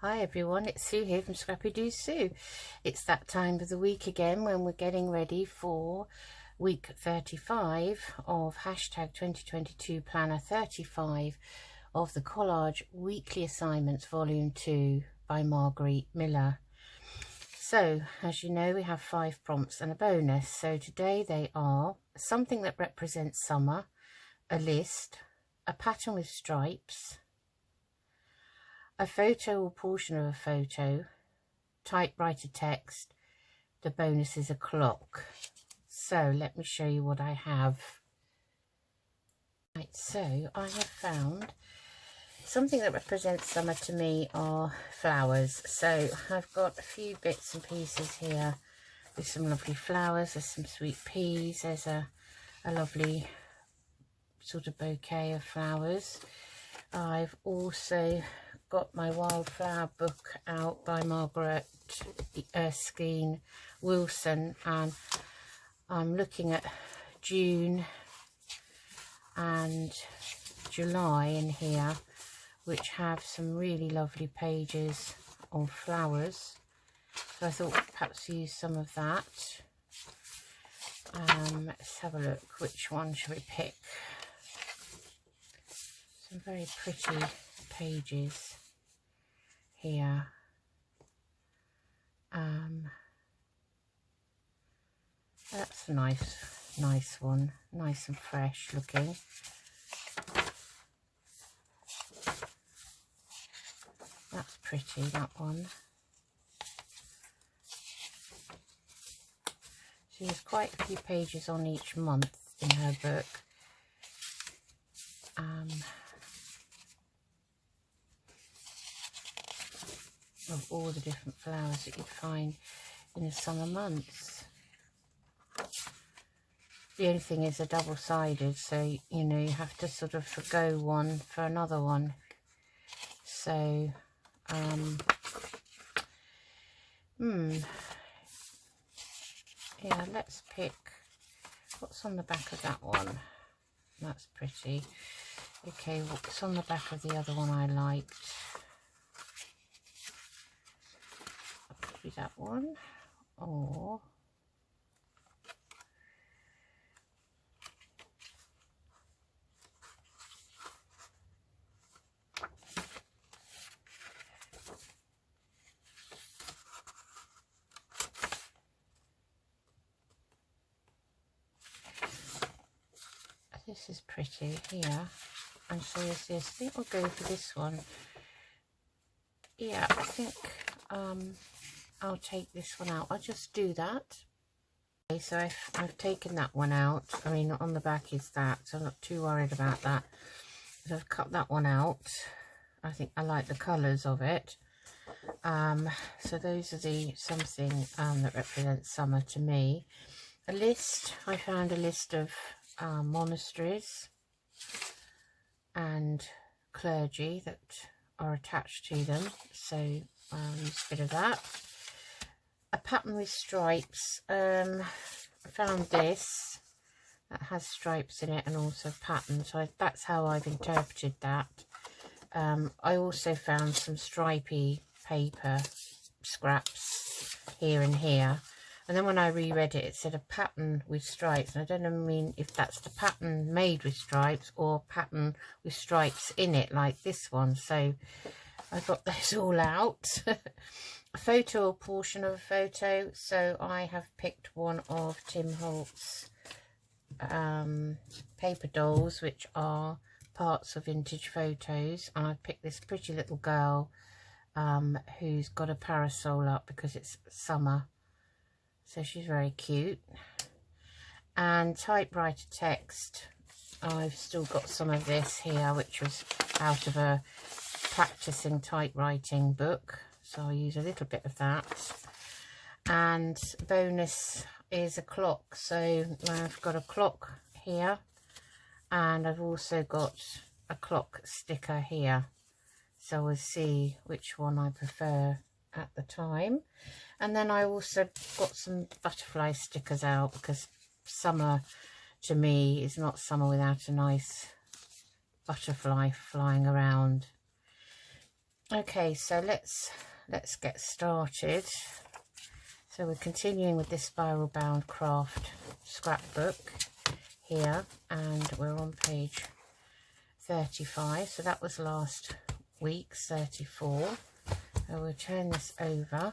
Hi everyone, it's Sue here from Scrappy Doo Sue. It's that time of the week again when we're getting ready for week 35 of hashtag 2022 planner 35 of the Collage Weekly Assignments Volume 2 by Margarete Miller. So as you know, we have 5 prompts and a bonus. So today they are something that represents summer, a list, a pattern with stripes, a photo or portion of a photo, typewriter text, the bonus is a clock. So let me show you what I have. Right, so I have found something that represents summer to me are flowers. So I've got a few bits and pieces here with some lovely flowers. There's some sweet peas, there's a lovely sort of bouquet of flowers. I've also got my wildflower book out by Margarete Wilson, and I'm looking at June and July in here, which have some really lovely pages of flowers. So I thought perhaps use some of that. Let's have a look, which one should we pick? Some very pretty pages here. That's a nice one, nice and fresh looking. That's pretty, that one. She has quite a few pages on each month in her book. Of all the different flowers that you'd find in the summer months. The only thing is they're double-sided, so you know you have to sort of forgo one for another one. So yeah, let's pick what's on the back of that one. That's pretty. Okay, what's on the back of the other one I liked? That one, or this is pretty here, and so is this. I think we'll go for this one. Yeah, I think I'll take this one out. I'll just do that. Okay, so I've taken that one out. I mean, on the back is that, so I'm not too worried about that. So I've cut that one out. I think I like the colours of it. So those are the something that represents summer to me. A list. I found a list of monasteries and clergy that are attached to them. So use a bit of that. A pattern with stripes. I found this that has stripes in it and also patterns, so that's how I've interpreted that. I also found some stripy paper scraps here and here, and then when I reread it, it said a pattern with stripes, and I don't know if that's the pattern made with stripes or pattern with stripes in it like this one. So I got those all out. A photo or portion of a photo, so I have picked one of Tim Holt's paper dolls, which are parts of vintage photos, and I picked this pretty little girl who's got a parasol up because it's summer, so she's very cute. And typewriter text, I've still got some of this here, which was out of a practicing typewriting book, so I'll use a little bit of that. And bonus is a clock, so I've got a clock here, and I've also got a clock sticker here, so we'll see which one I prefer at the time. And then I also got some butterfly stickers out, because summer to me is not summer without a nice butterfly flying around. Okay, so let's get started. So we're continuing with this spiral bound craft scrapbook here, and we're on page 35. So that was last week's 34. So we'll turn this over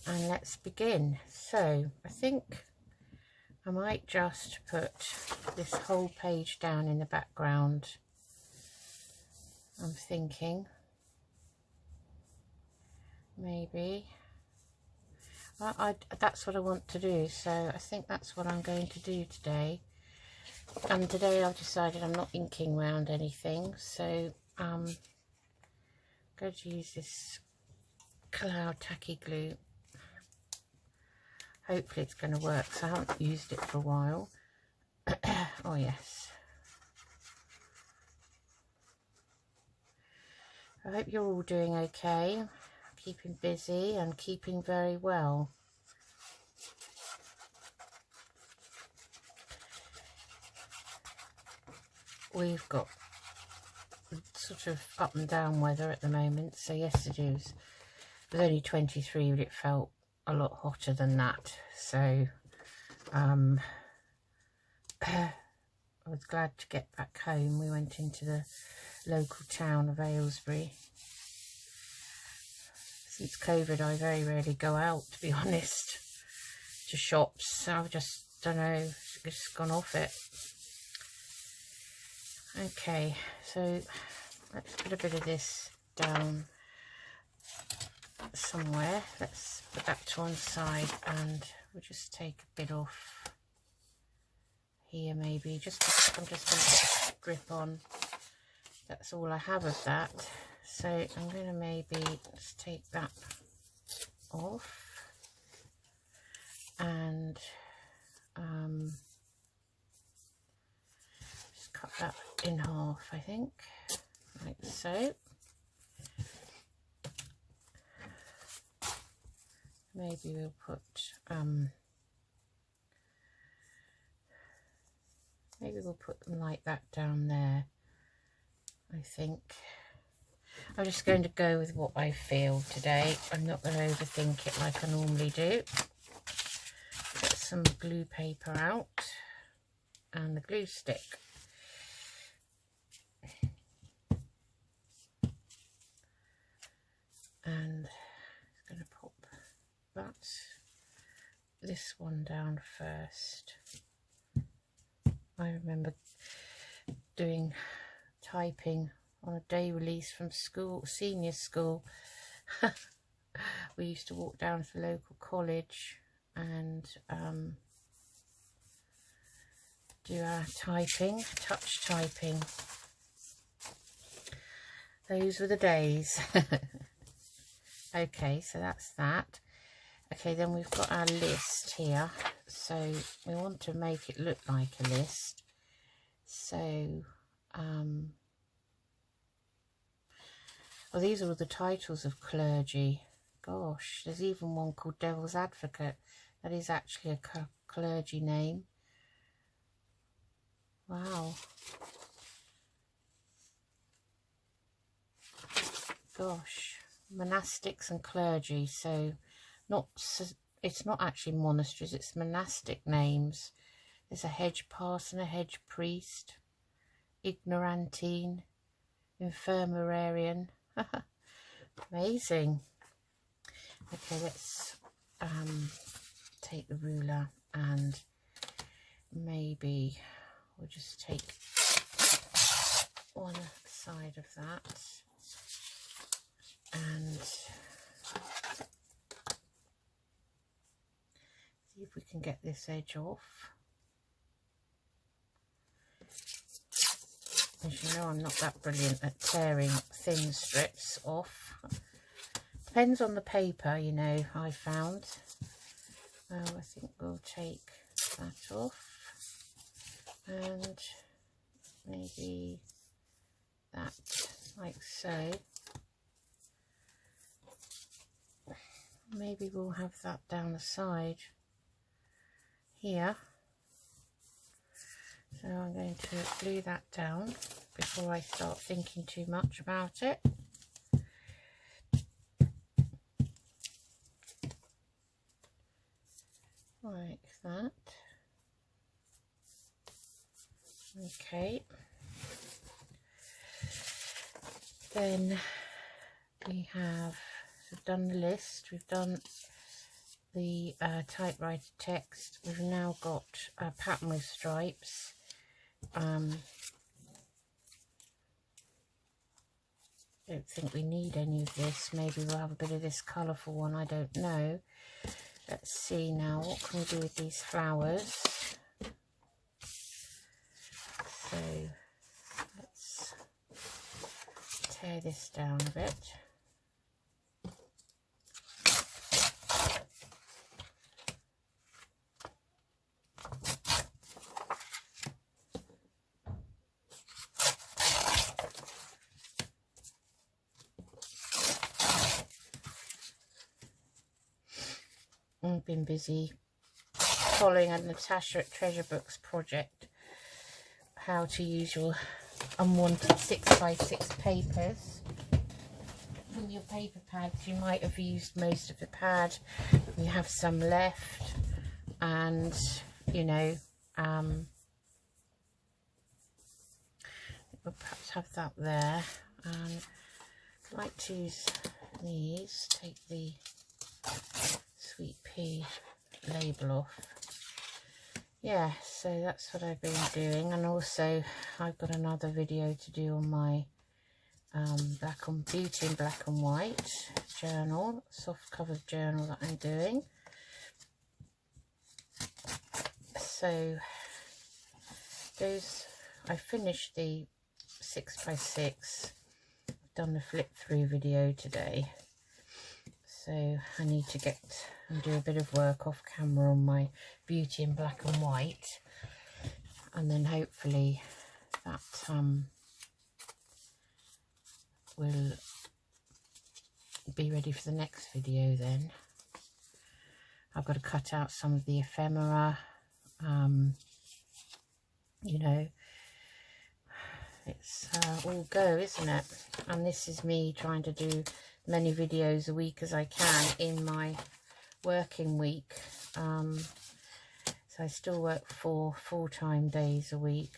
and let's begin. So I think I might just put this whole page down in the background. I'm thinking maybe that's what I want to do, so I think that's what I'm going to do today. And today I've decided I'm not inking around anything, so I'm going to use this cloud tacky glue. Hopefully it's going to work, so I haven't used it for a while. Oh yes. I hope you're all doing okay, keeping busy and keeping very well. We've got sort of up and down weather at the moment, so yesterday was only 23, but it felt a lot hotter than that, so I was glad to get back home. We went into the local town of Aylesbury. Since COVID I very rarely go out, to be honest, to shops. I've just, don't know, just gone off it. Okay, so let's put a bit of this down somewhere. Let's put that to one side, and we'll just take a bit off here maybe. I'm just going to get a grip on. That's all I have of that. So I'm going to maybe just take that off and just cut that in half, I think, like so. Maybe we'll put them like that down there. I think I'm just going to go with what I feel today. I'm not going to overthink it like I normally do. Get some glue paper out and the glue stick. And I'm going to pop this one down first. I remember doing typing on a day release from school, senior school. We used to walk down to the local college and do our typing, touch typing. Those were the days. Okay, so that's that. Okay, then we've got our list here. So we want to make it look like a list. So, oh, these are all the titles of clergy. Gosh, there's even one called Devil's Advocate. That is actually a clergy name. Wow. Gosh, monastics and clergy. So it's not actually monasteries, it's monastic names. There's a hedge parson, a hedge priest, ignorantine, infirmarian. Amazing. Okay, let's take the ruler and maybe we'll just take one side of that and see if we can get this edge off. As you know, I'm not that brilliant at tearing thin strips off. Depends on the paper, you know, I found. I think we'll take that off. And maybe that, like so. Maybe we'll have that down the side here. So I'm going to glue that down before I start thinking too much about it. Okay. Then we have done the list. We've done the typewriter text. We've now got a pattern with stripes. Don't think we need any of this. Maybe we'll have a bit of this colourful one, I don't know. Let's see now, what can we do with these flowers? So let's tear this down a bit. I've been busy following a Natasha at Treasure Books project, how to use your unwanted 6x6 papers from your paper pads. You might have used most of the pad, you have some left, and you know, we'll perhaps have that there. And I'd like to use these, take the Sweet Pea label off. Yeah, so that's what I've been doing. And also I've got another video to do on my Beauty in Black and White journal, soft covered journal that I'm doing. So those, I finished the 6x6, done the flip through video today. So I need to get and do a bit of work off camera on my Beauty in Black and White, and then hopefully that will be ready for the next video. Then I've got to cut out some of the ephemera. You know, it's all go, isn't it? And this is me trying to do many videos a week as I can in my working week. So I still work 4 full-time days a week,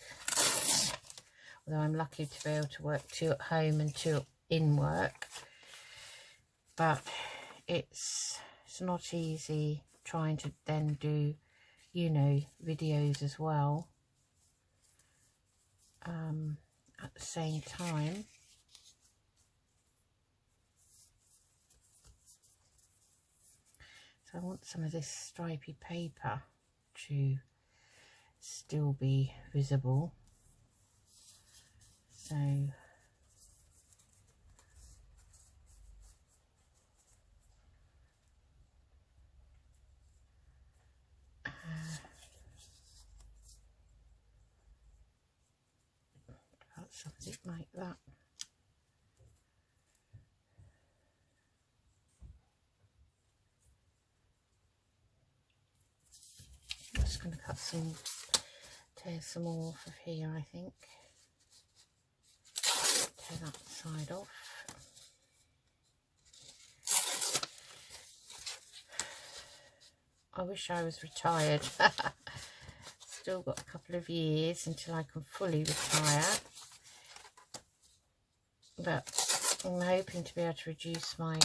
although I'm lucky to be able to work 2 at home and 2 in work. But it's not easy trying to then do, you know, videos as well at the same time. So I want some of this stripy paper to still be visible. So about something like that. I'm just going to cut some, tear some more off of here, I think. Tear that side off. I wish I was retired. Still got a couple of years until I can fully retire. But I'm hoping to be able to reduce my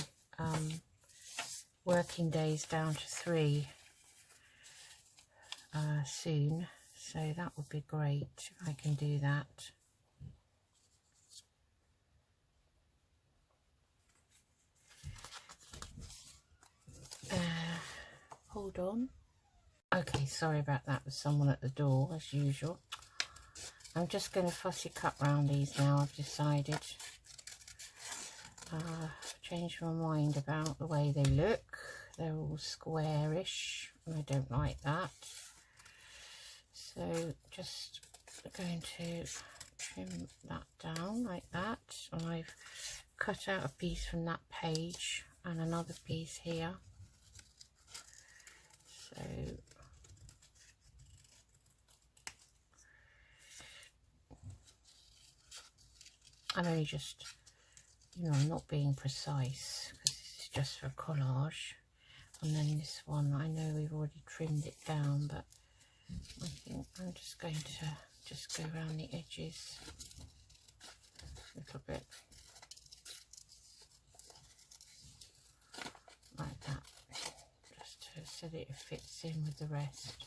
working days down to 3 soon, so that would be great if I can do that. Hold on. Okay, sorry about that, with someone at the door as usual. I'm just going to fussy cut round these now. I've decided. Changed my mind about the way they look. They're all squarish and I don't like that. So just going to trim that down like that, and I've cut out a piece from that page and another piece here. So I'm only just, you know, I'm not being precise because this is just for collage. And then this one, I know we've already trimmed it down, but I think I'm just going to just go around the edges a little bit, like that, just so that it fits in with the rest.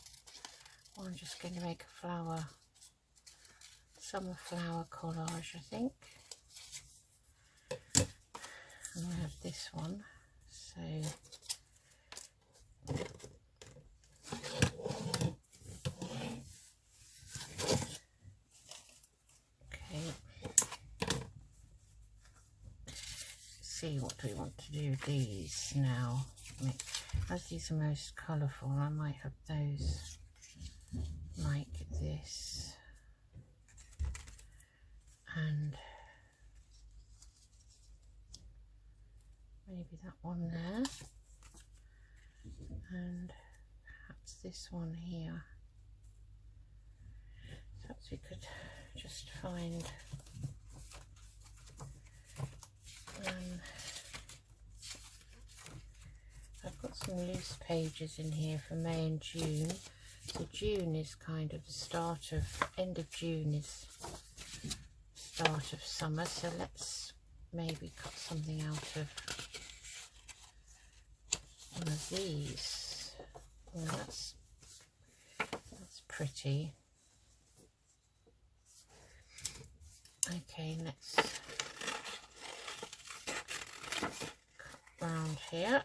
Well, I'm just going to make a flower, summer flower collage, I think. And I have this one, so see, what do we want to do with these now? As these are most colourful, I might have those like this, and maybe that one there, and perhaps this one here. Perhaps we could just find I've got some loose pages in here for May and June. So June is kind of the start of, end of June is start of summer. So let's maybe cut something out of one of these. Oh, that's pretty. Okay, let's cut round here.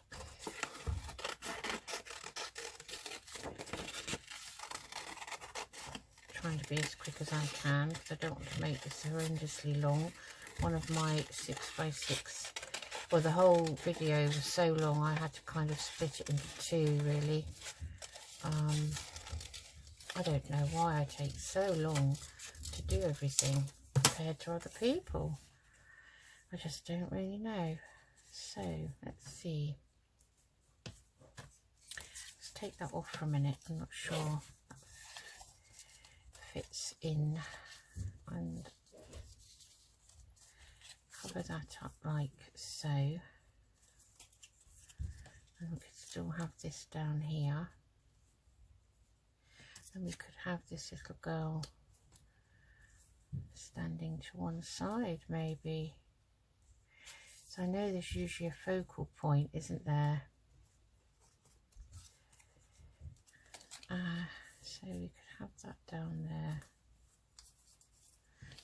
Trying to be as quick as I can because I don't want to make this horrendously long. One of my 6x6, well, the whole video was so long I had to kind of split it into two, really. I don't know why I take so long to do everything compared to other people. I just don't really know. So let's see, let's take that off for a minute. I'm not sure that fits in, and cover that up like so, and we could still have this down here, and we could have this little girl standing to one side maybe. So I know there's usually a focal point, isn't there? So we could have that down there.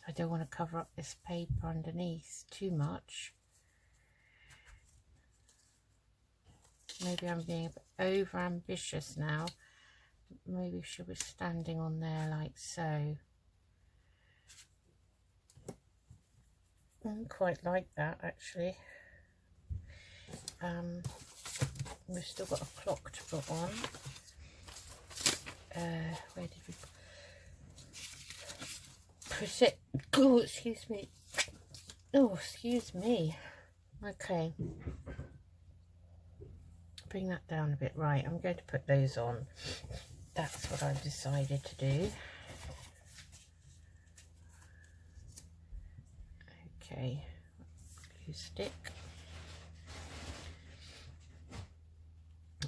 I don't want to cover up this paper underneath too much. Maybe I'm being a bit over ambitious now. Maybe she was standing on there like so. I don't quite like that actually. We've still got a clock to put on. Where did we put it? Oh, excuse me. Oh, excuse me. Okay. Bring that down a bit. Right, I'm going to put those on. That's what I've decided to do. Okay, glue stick.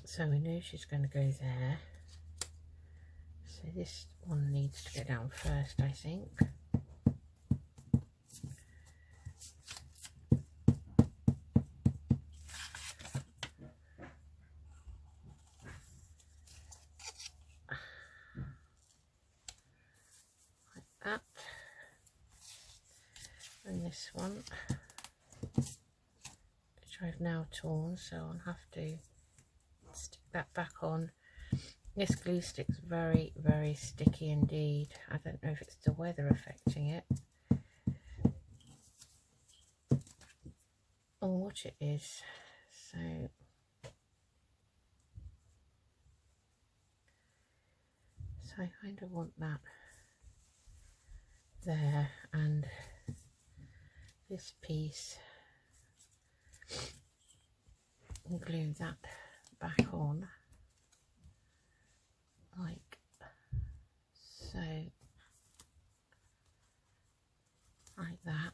So we know she's going to go there. So this one needs to go down first, I think. Like that. And this one, which I've now torn, so I'll have to stick that back on. This glue stick's very, very sticky indeed. I don't know if it's the weather affecting it or what it is. So I kind of want that there, and this piece, and glue that back on like so, like that.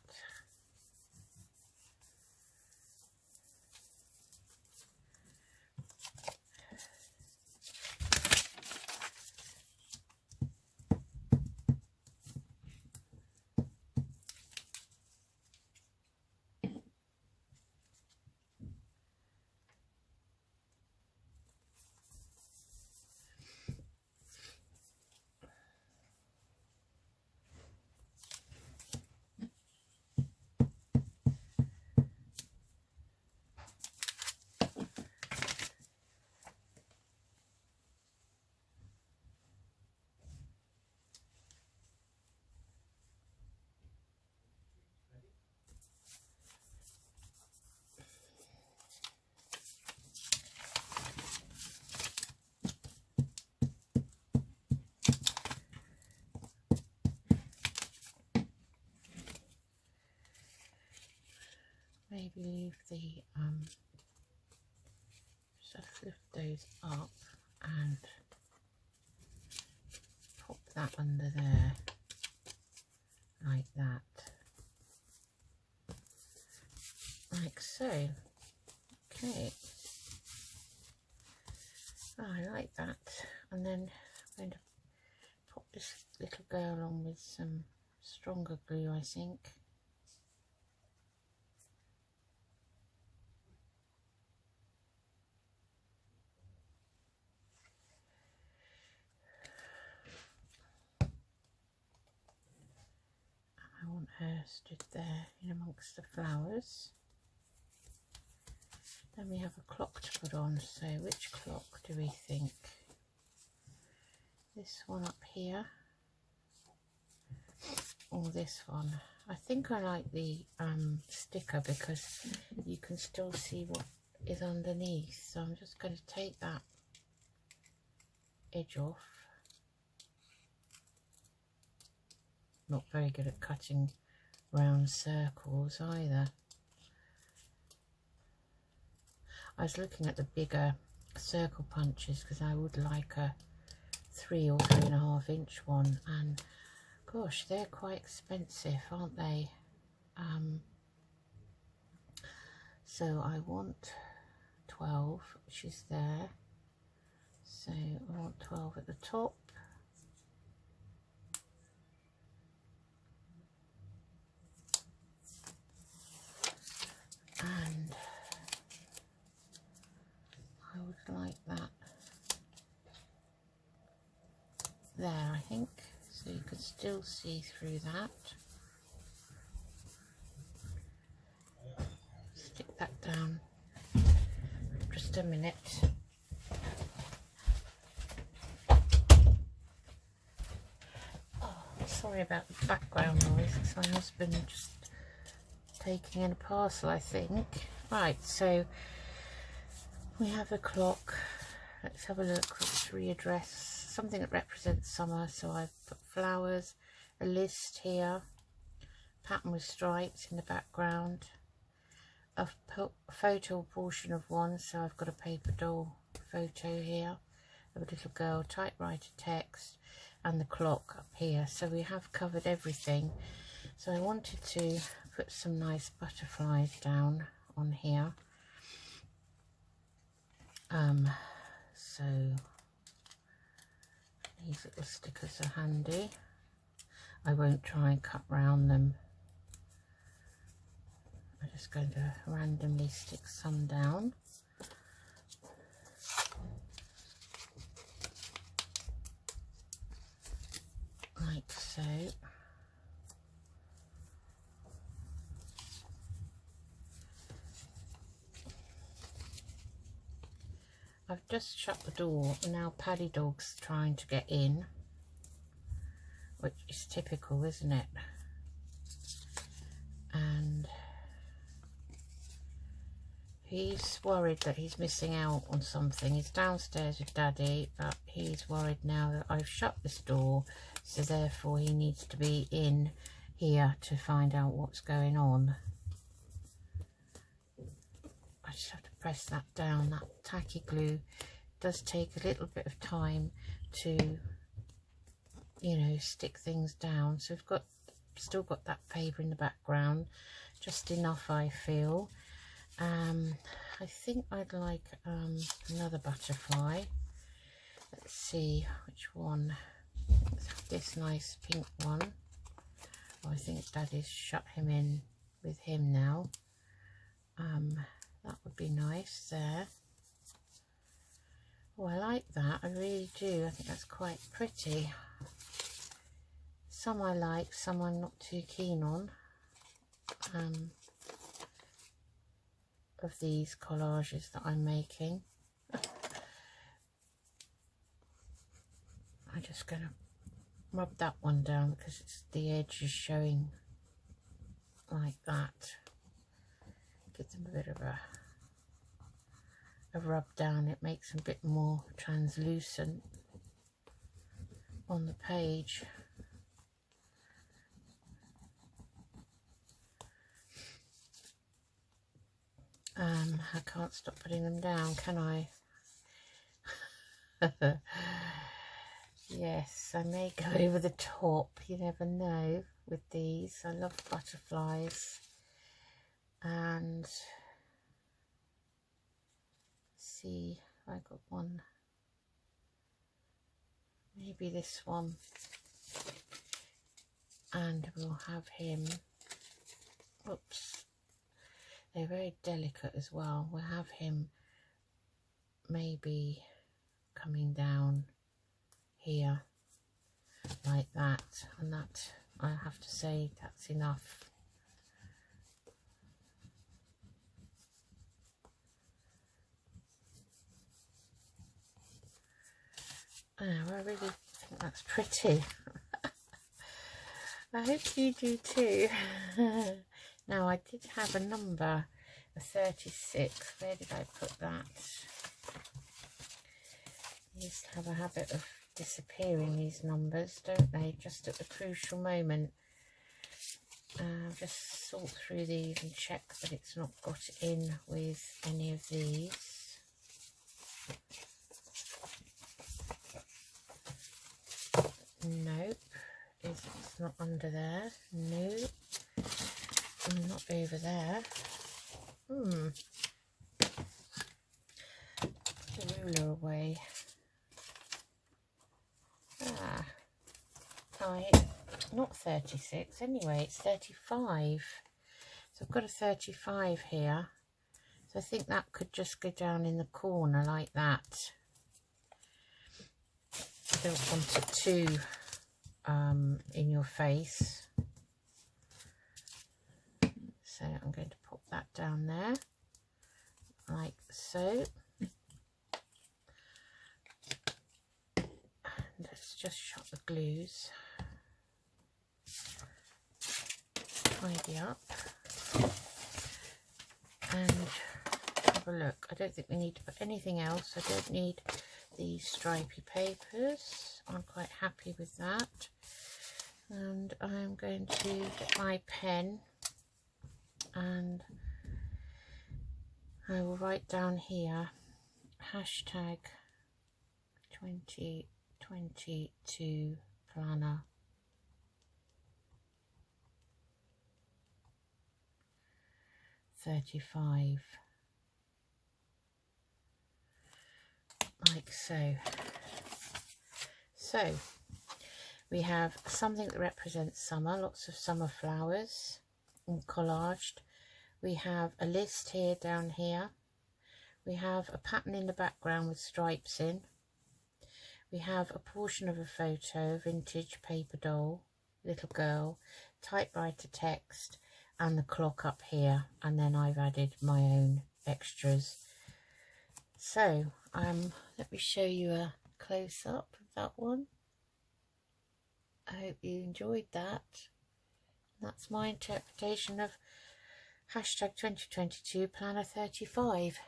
those up and pop that under there like that, like so. Okay, oh, I like that. And then I'm going to pop this little girl on with some stronger glue, I think. I want her stood there in amongst the flowers. Then we have a clock to put on, so which clock do we think? This one up here, or this one? I think I like the sticker because you can still see what is underneath. So I'm just going to take that edge off. Not very good at cutting round circles either. I was looking at the bigger circle punches because I would like a 3 or 3.5 inch one, and gosh, they're quite expensive, aren't they? So I want 12, which is there. So I want 12 at the top. And I would like that there, I think, so you can still see through that. Stick that down just a minute. Oh, sorry about the background noise, it's my husband just taking in a parcel, I think. Right, so we have a clock. Let's have a look. Let's readdress something that represents summer. So I've put flowers, a list here, pattern with stripes in the background, a photo portion of one. So I've got a paper doll photo here of a little girl, typewriter text, and the clock up here. So we have covered everything. So I wanted to put some nice butterflies down on here. So these little stickers are handy. I won't try and cut round them. I'm just going to randomly stick some down. Like so. I've just shut the door and now Paddy Dog's trying to get in, which is typical, isn't it? And he's worried that he's missing out on something. He's downstairs with Daddy, but he's worried now that I've shut this door, so therefore he needs to be in here to find out what's going on. I just have to press that down. That tacky glue does take a little bit of time to, you know, stick things down. So we've still got that paper in the background, just enough, I feel. I think I'd like another butterfly. Let's see which one. This nice pink one. Oh, I think Daddy's shut him in with him now. That would be nice there. Oh, I like that, I really do. I think that's quite pretty. Some I like, some I'm not too keen on. Of these collages that I'm making. I'm just going to rub that one down because the edge is showing like that. Give them a bit of a rub down. It makes them a bit more translucent on the page. I can't stop putting them down, can I? Yes, I may go over the top, you never know with these. I love butterflies. And see if I got one, maybe this one, and we'll have him, oops, they're very delicate as well. We'll have him maybe coming down here like that, and that, I have to say, that's enough. Oh, I really think that's pretty. I hope you do too. Now, I did have a number, a 36. Where did I put that? These have a habit of disappearing, these numbers, don't they? Just at the crucial moment. Just sort through these and check that it's not got in with any of these. Nope. It's not under there. Nope. Not over there. Put the ruler away. Not 36 anyway, it's 35. So I've got a 35 here. So I think that could just go down in the corner like that. I don't want it too in your face. So I'm going to pop that down there like so. And let's just shut the glues. Tidy up and have a look. I don't think we need to put anything else. I don't need these stripy papers. I'm quite happy with that. And I'm going to get my pen and I will write down here hashtag 2022 planner. '35, like so. So we have something that represents summer, lots of summer flowers and collaged. We have a list here, down here. We have a pattern in the background with stripes in. We have a portion of a photo, vintage paper doll, little girl, typewriter text, and the clock up here, and then I've added my own extras. So let me show you a close-up of that one. I hope you enjoyed that. That's my interpretation of hashtag 2022 planner 35.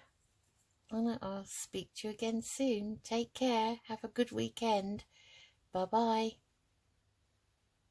And I'll speak to you again soon. Take care, have a good weekend. Bye bye.